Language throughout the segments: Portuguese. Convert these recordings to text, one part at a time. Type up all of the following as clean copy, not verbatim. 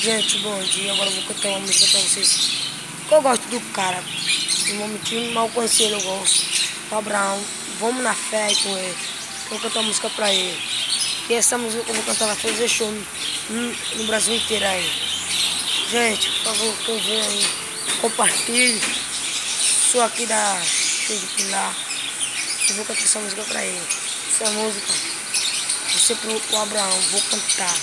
Gente, bom dia. Agora eu vou cantar uma música pra vocês. Que eu gosto do cara. Um homem que mal conheci ele, eu gosto. O Abraão. Vamos na fé aí com ele. Eu vou cantar uma música pra ele. E essa música que eu vou cantar vai fazer show no Brasil inteiro aí. Gente, por favor, quem vê aí, compartilhe. Sou aqui da Show do Pilar. Eu vou cantar essa música pra ele. Essa música vai ser pro Abraão. Vou cantar.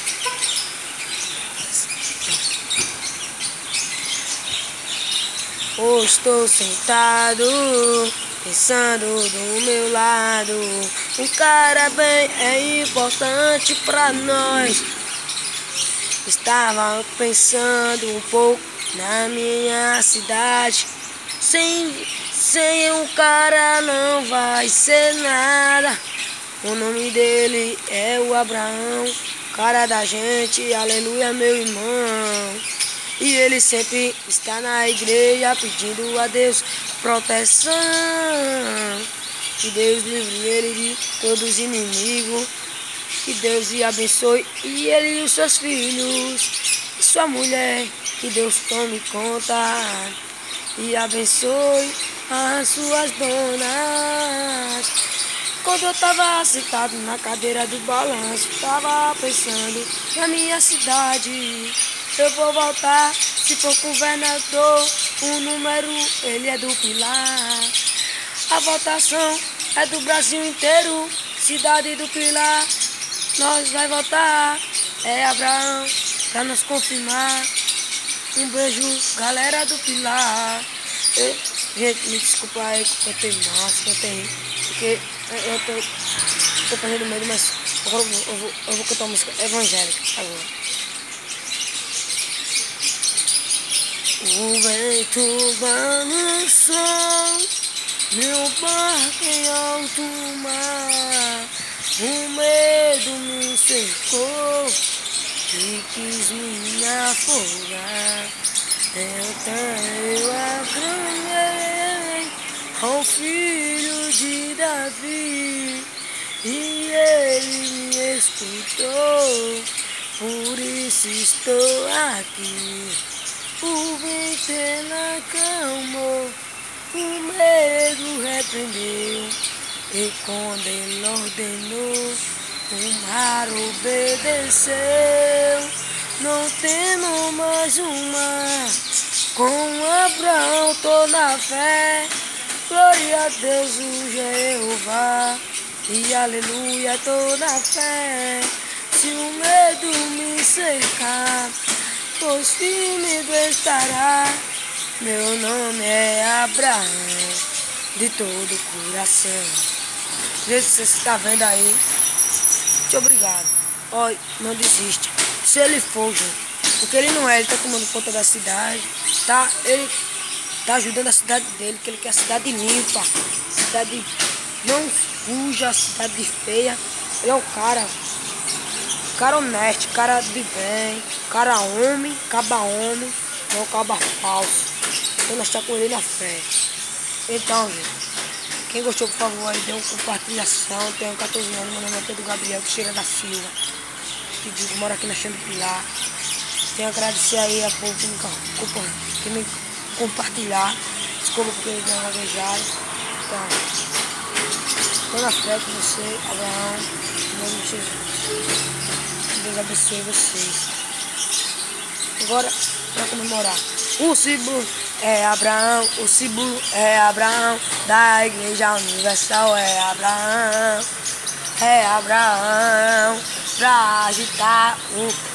Hoje estou sentado, pensando do meu lado. Um cara bem é importante pra nós. Estava pensando um pouco na minha cidade. Sem um cara não vai ser nada. O nome dele é o Abraão, cara da gente, aleluia, meu irmão. E ele sempre está na igreja pedindo a Deus proteção. Que Deus livre ele de todos os inimigos. Que Deus lhe abençoe e ele e os seus filhos. E sua mulher, que Deus tome conta. E abençoe as suas donas. Quando eu estava sentado na cadeira do balanço, estava pensando na minha cidade. Eu vou voltar, se for governador, o número ele é do Pilar. A votação é do Brasil inteiro, cidade do Pilar. Nós vai votar, é Abraão, pra nos confirmar. Um beijo, galera do Pilar. Gente, me desculpa aí que eu cantei mal, cantei, porque eu tô fazendo medo, mas agora eu vou cantar uma música evangélica agora. O vento balançou meu barco em alto mar. O medo me cercou e quis me afogar. Então eu aclamei ao filho de Davi e ele me escutou. Por isso estou aqui. O vento ele acalmou, o medo repreendeu, e quando ele ordenou, o mar obedeceu. Não temo mais o mar, com Abraão tô na fé. Glória a Deus, o Jeová, e aleluia, tô na fé. Se o medo me cercar, pois firme estará. Meu nome é Abraão, de todo o coração. Gente, você está vendo aí? Muito obrigado. Olha, não desista. Se ele for, gente, porque ele não é, ele está tomando conta da cidade, tá? Ele tá ajudando a cidade dele, que ele quer a cidade limpa, cidade não suja, cidade feia. Ele é um cara honesto, cara de bem, cara homem, caba homem, não caba falso. Então nós estamos com ele na fé. Então, gente, quem gostou, por favor, aí dê uma compartilhação. Tenho 14 anos, meu nome é Pedro Gabriel, que chega da Silva, que mora aqui na Show do Pilar. Tenho que agradecer aí a povo que me compartilhar. Desculpa porque ele deu uma gaguejada. Então, estou na fé com você, Abraão, em nome de Jesus. Deus abençoe vocês. Agora, para comemorar, o símbolo é Abraão, o símbolo é Abraão, da Igreja Universal é Abraão, pra agitar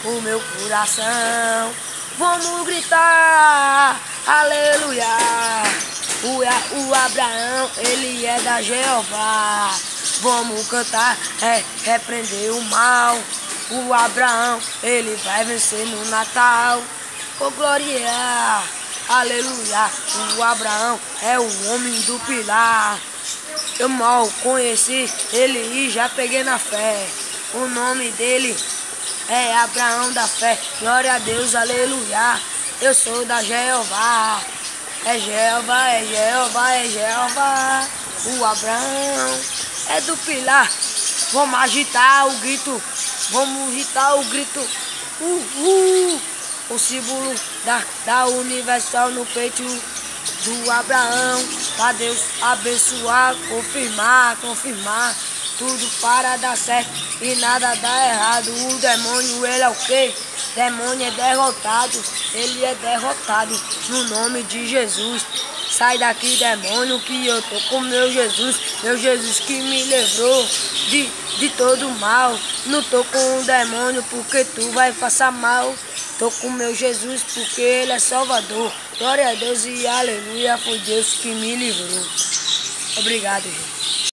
o meu coração. Vamos gritar, aleluia, o Abraão, ele é da Jeová. Vamos cantar, repreender o mal. O Abraão, ele vai vencer no Natal. Oh glória, aleluia. O Abraão é o homem do Pilar. Eu mal conheci ele e já peguei na fé. O nome dele é Abraão da fé. Glória a Deus, aleluia. Eu sou da Jeová. É Jeová, é Jeová, é Jeová. O Abraão é do Pilar. Vamos agitar o grito. Vamos agitar o grito. o símbolo da universal no peito do Abraão, para Deus abençoar, confirmar, tudo para dar certo e nada dá errado. O demônio, ele é o quê? Demônio é derrotado, ele é derrotado no nome de Jesus. Sai daqui, demônio, que eu tô com meu Jesus que me livrou de todo mal. Não tô com o demônio porque tu vai passar mal. Tô com meu Jesus porque ele é Salvador. Glória a Deus e aleluia, foi Deus que me livrou. Obrigado, gente.